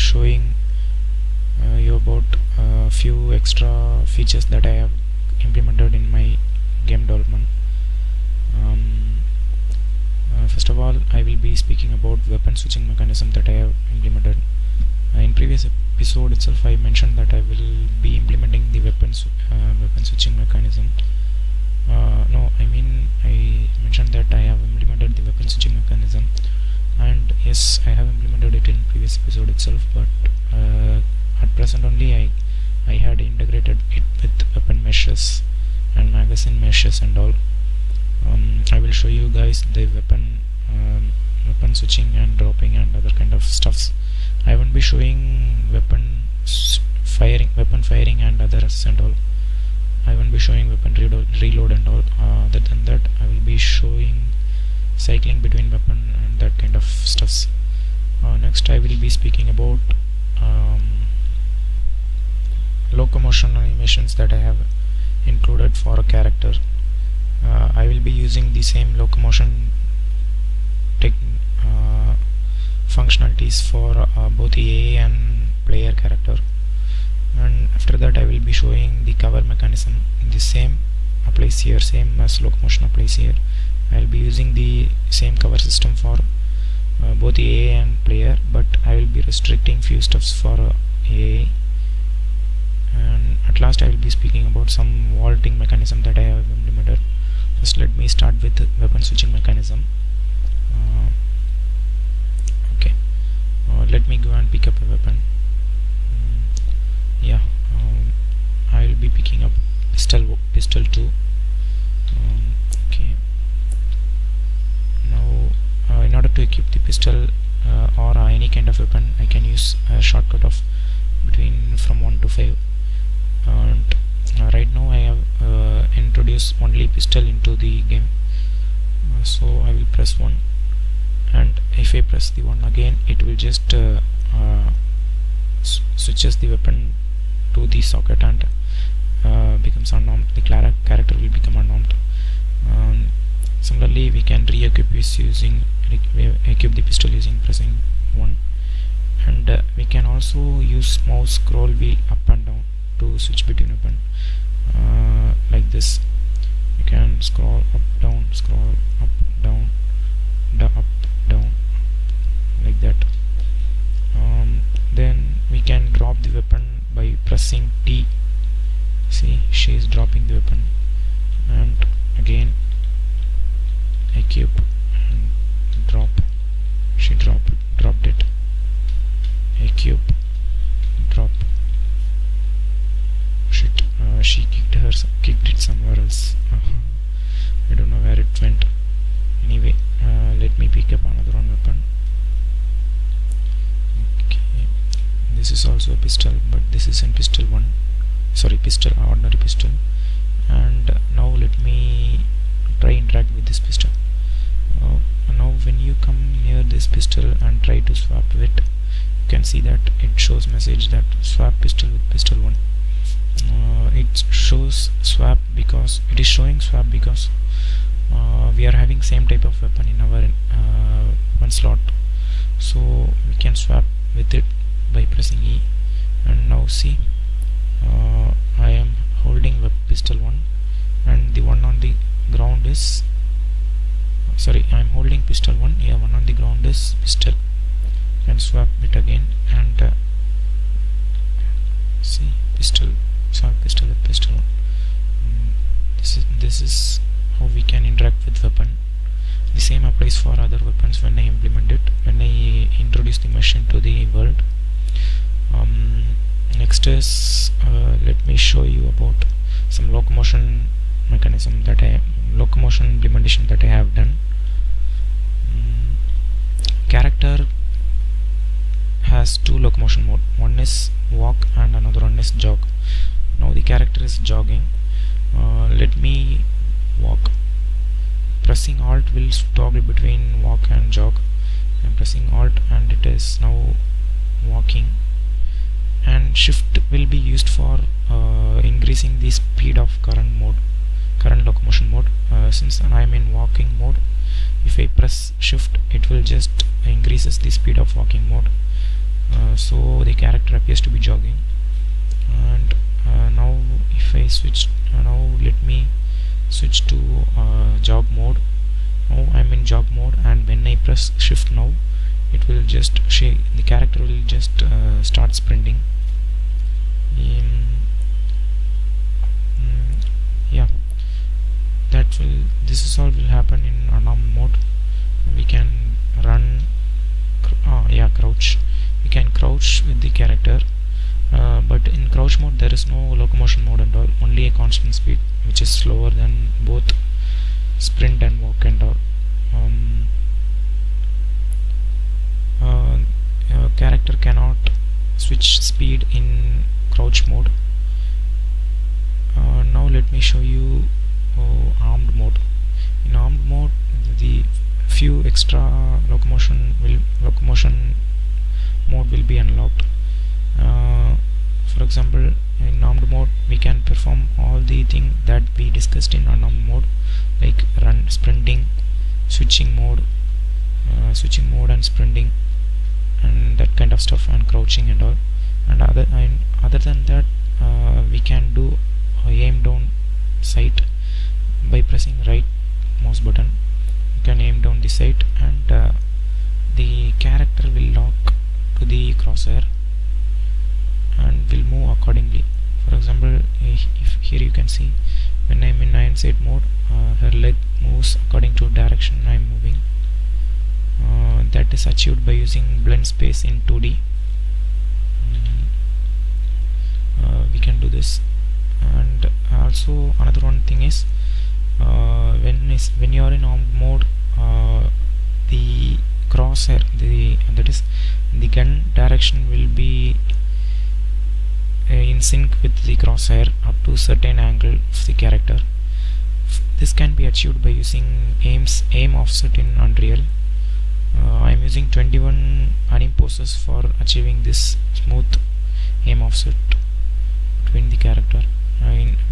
showing you about a few extra features that I have implemented in my game development. First of all, I will be speaking about weapon switching mechanism that I have implemented. In previous episode itself, I mentioned that I will be implementing the weapon switching mechanism. No, I mean I mentioned that I have implemented the weapon switching mechanism, and yes, I have implemented it in previous episode itself. But at present only, I had integrated it with weapon meshes and magazine meshes and all. I will show you guys the weapon switching and dropping and other kind of stuffs. I won't be showing weapon firing and others and all. I won't be showing weapon reload and all. Other than that, I will be showing cycling between weapon and that kind of stuffs. Next, I will be speaking about locomotion animations that I have included for a character. I will be using the same locomotion functionalities for both EA and player character. And after that, I will be showing the cover mechanism. The same applies here, same as locomotion applies here. I will be using the same cover system for both EA and player, but I will be restricting few stuffs for EA. And at last, I will be speaking about some vaulting mechanism that I have implemented. First, let me start with the weapon switching mechanism. Okay, let me go and pick up a weapon. Yeah, I will be picking up pistol 2. Okay, now in order to equip the pistol or any kind of weapon, I can use a shortcut of from 1 to 5. And right now I have introduced only pistol into the game, so I will press 1, and if I press the 1 again, it will just switches the weapon to the socket and becomes unarmed. The character will become unarmed. Similarly, we can re-equip equip the pistol using pressing 1, and we can also use mouse scroll wheel up and down to switch between weapon. Like this, you can scroll up down up down like that. Then we can drop the weapon by pressing T. See, she is dropping the weapon, and again equip and drop. She dropped it. Equip, drop. Shit, she kicked it somewhere else. I don't know where it went. Anyway, let me pick up another weapon. Okay, this is also a pistol, but this is in pistol 1. Sorry, ordinary pistol. And now let me try interact with this pistol. Now when you come near this pistol and try to swap it, you can see that it shows message that swap pistol with pistol 1. It shows swap because it is showing swap because we are having same type of weapon in our one slot, so we can swap with it by pressing E. And now see, I am holding pistol 1, and the one on the ground is I am holding pistol 1. Yeah, one on the ground is pistol. And swap it again, and see, swap pistol with pistol 1. This is how we can interact with weapon. The same applies for other weapons when I implement it, when I introduce the mesh into the world. Next is let me show you about some locomotion implementation that I have done. Character has 2 locomotion mode. One is walk and another one is jog. Now the character is jogging. Let me walk. Pressing Alt will toggle between walk and jog. I'm pressing Alt and it is now walking. And Shift will be used for increasing the speed of current locomotion mode. Since I am in walking mode, if I press Shift, it will just increases the speed of walking mode. so the character appears to be jogging. And now if I switch, now let me switch to jog mode. Now I'm in jog mode, and when I press shift now, it will just the character will just start sprinting. Yeah, this is all will happen in unarmed mode. We can run, crouch. We can crouch with the character, but in crouch mode there is no locomotion mode and all, only a constant speed which is slower than both sprint and walk and all. Character cannot switch speed in crouch mode. Now let me show you armed mode. In armed mode, the few extra locomotion mode will be unlocked. For example, in armed mode we can perform all the things that we discussed in unarmed mode, like run, sprinting, switching mode and sprinting, and that kind of stuff, and crouching and all. And other than that, we can do aim down sight by pressing right mouse button. You can aim down the sight, and the character will lock to the crosshair and will move accordingly. For example, if here you can see, when I'm in hindsight mode, her leg moves according to direction I'm moving. That is achieved by using blend space in 2D. We can do this. And also another one thing is, when you are in armed mode, the crosshair, that is the gun direction will be in sync with the crosshair up to certain angle of the character. This can be achieved by using aim offset in Unreal. I am using 21 anim poses for achieving this smooth aim offset between the character,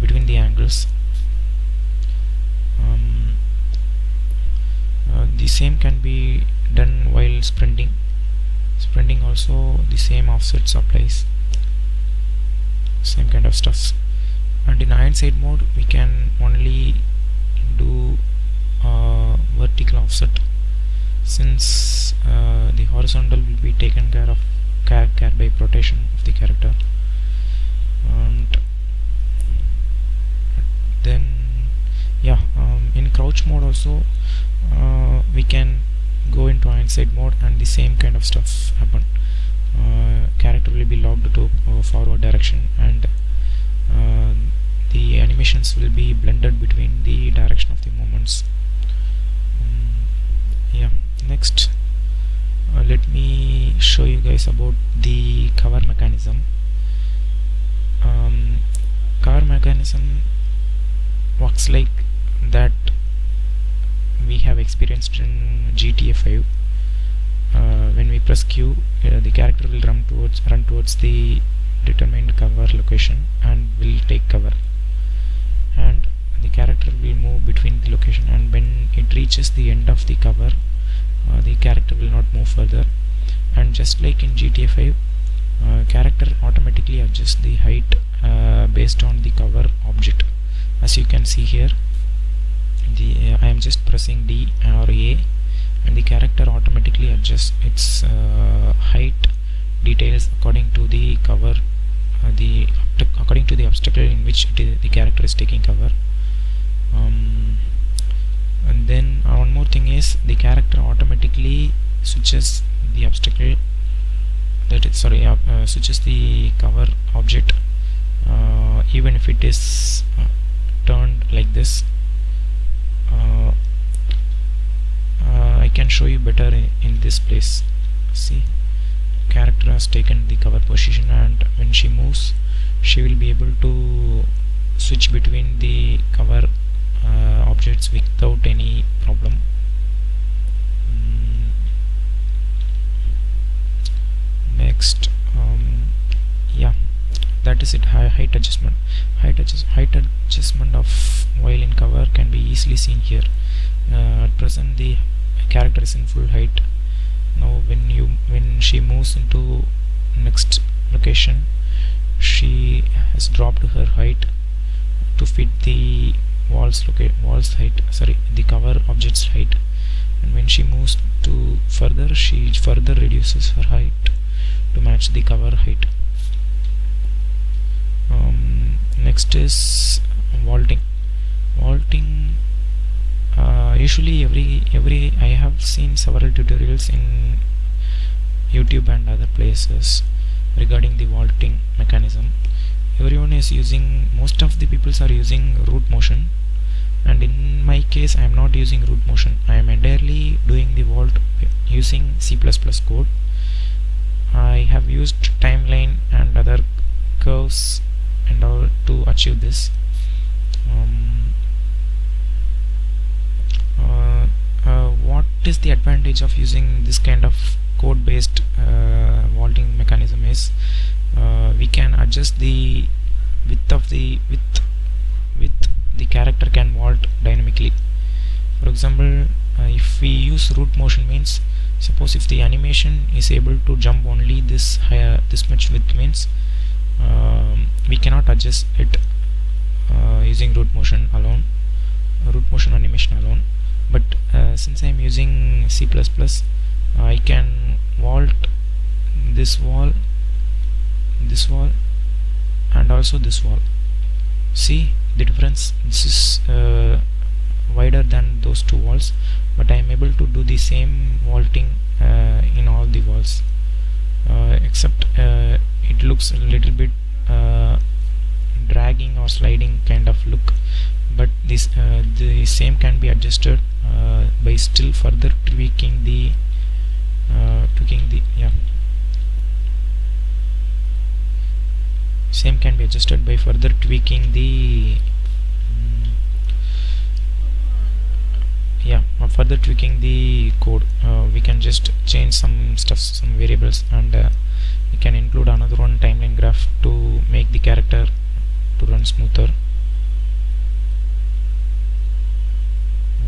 between the angles. The same can be done while sprinting. Sprinting also the same offsets applies, same kind of stuff. And in hindsight mode we can only do vertical offset, since the horizontal will be taken care of by rotation of the character. And then in crouch mode also we can go into hindsight mode, and the same kind of stuff happen. Character will be locked to forward direction, and the animations will be blended between the direction of the movements. Next, let me show you guys about the cover mechanism. Cover mechanism works like that we have experienced in GTA 5. When we press Q, the character will run towards the determined cover location and will take cover, and the character will move between the location, and when it reaches the end of the cover, the character will not move further. And just like in GTA 5, character automatically adjusts the height based on the cover object. As you can see here, I am just pressing D or A, and the character automatically adjusts its height details according to the cover, according to the obstacle in which the character is taking cover. And then one more thing is, the character automatically switches the obstacle, switches the cover object, even if it is turned like this. I can show you better in this place. See, character has taken the cover position, and when she moves, she will be able to switch between the cover objects without any problem. Next, that is it. Height adjustment. Height adjustment of while in cover can be easily seen here. At present, the character is in full height. Now, when she moves into next location, she has dropped her height to fit the walls height, sorry, the cover object's height, and when she moves to further, she further reduces her height to match the cover height. Next is vaulting. Usually every I have seen several tutorials in YouTube and other places regarding the vaulting mechanism. Everyone is using, most of the people are using root motion, and in my case I am not using root motion. I am entirely doing the vault using C++ code. I have used timeline and other curves and all to achieve this. What is the advantage of using this kind of code based vaulting mechanism is we can adjust the width of the character can vault dynamically. For example, if we use root motion, means suppose if the animation is able to jump only this much width, means we cannot adjust it using root motion animation alone. But since I am using C++, I can vault this wall, and also this wall. See the difference? This is wider than those two walls, but I am able to do the same vaulting in all the walls, except it looks a little bit dragging or sliding kind of look, but this the same can be adjusted by still further tweaking the same can be adjusted by further tweaking the further tweaking the code. We can just change some stuff, some variables, and we can include another one timeline graph to make the character to run smoother.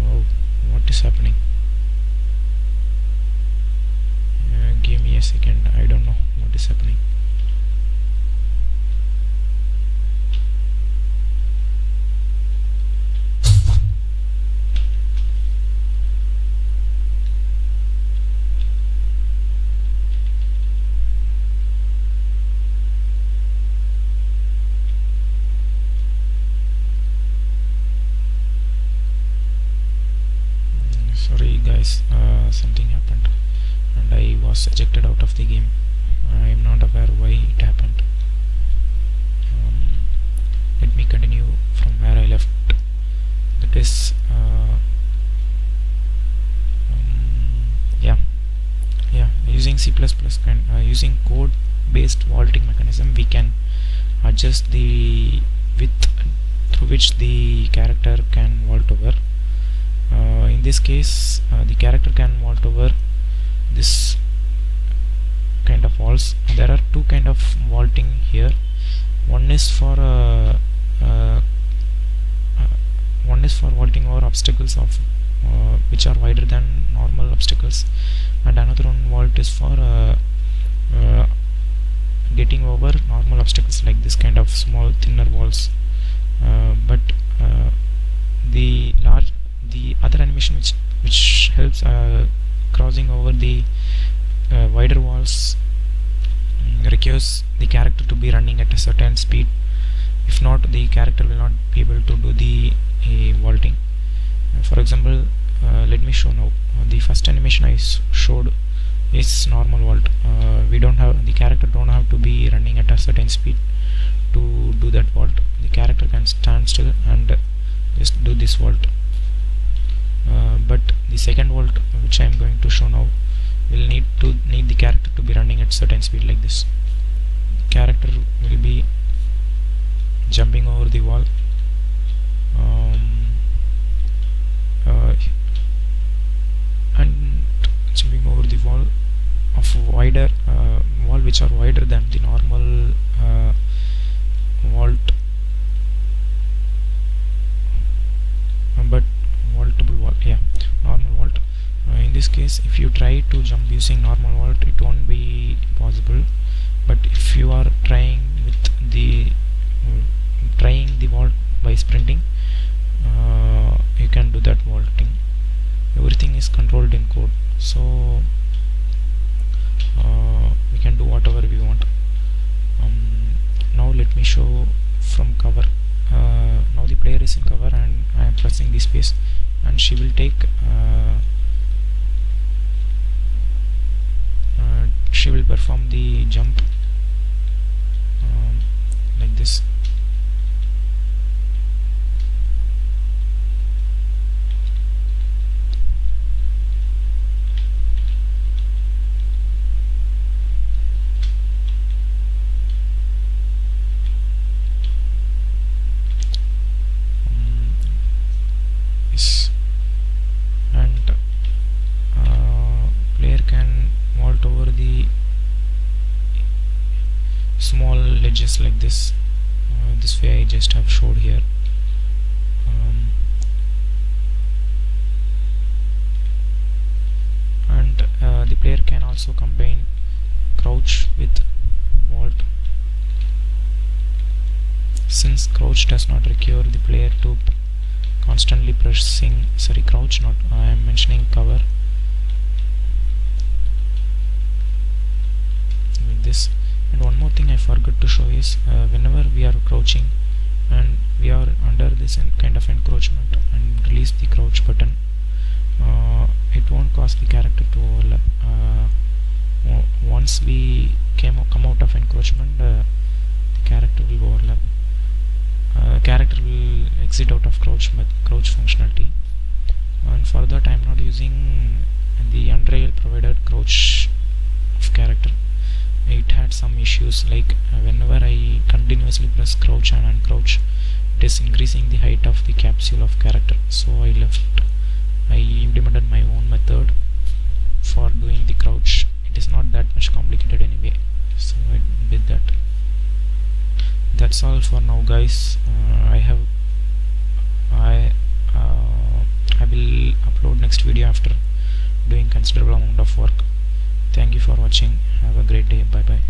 Oh, what is happening? Give me a second, I don't know what is happening. Sorry guys, something happened and I was ejected out of the game. I am not aware why it happened. Let me continue from where I left. That is using C++ using code based vaulting mechanism, we can adjust the width through which the character can vault over. In this case, the character can vault over this kind of walls. There are two kind of vaulting here. One is for vaulting over obstacles of which are wider than normal obstacles, and another one vault is for getting over normal obstacles like this kind of small thinner walls. But the other animation which helps crossing over the wider walls requires the character to be running at a certain speed. If not, the character will not be able to do the vaulting. For example, let me show now. The first animation I showed is normal vault. The character don't have to be running at a certain speed to do that vault. The character can stand still and just do this vault. But the second vault, which I am going to show now, will need the character to be running at certain speed like this. Character will be jumping over the wall, and jumping over the wall of wider wall which are wider than the normal vault, but vaultable wall, normal vault. In this case, if you try to jump using normal vault, it won't be possible. but if you are trying the vault by sprinting, you can do that vaulting. Everything is controlled in code, so we can do whatever we want. Now let me show from cover. Now the player is in cover and I am pressing the space, and she will take she will perform the jump like this. Yes. And player can vault over the small ledges like this. This way I just have showed here. And the player can also combine crouch with vault. Since crouch does not require the player to constantly pressing, sorry, crouch, not, I am mentioning cover, like this. And one more thing I forgot to show is whenever we are crouching and we are under this kind of encroachment and release the crouch button, it won't cause the character to overlap. Once we come out of encroachment, the character will overlap. Character will exit out of crouch functionality, and for that I am not using the Unreal provided crouch of character. It had some issues, like whenever I continuously press crouch and uncrouch, it is increasing the height of the capsule of character. So I implemented my own method for doing the crouch. It is not that much complicated anyway, so I did that. That's all for now, guys. I will upload next video after doing considerable amount of work. Thank you for watching. Have a great day. Bye bye.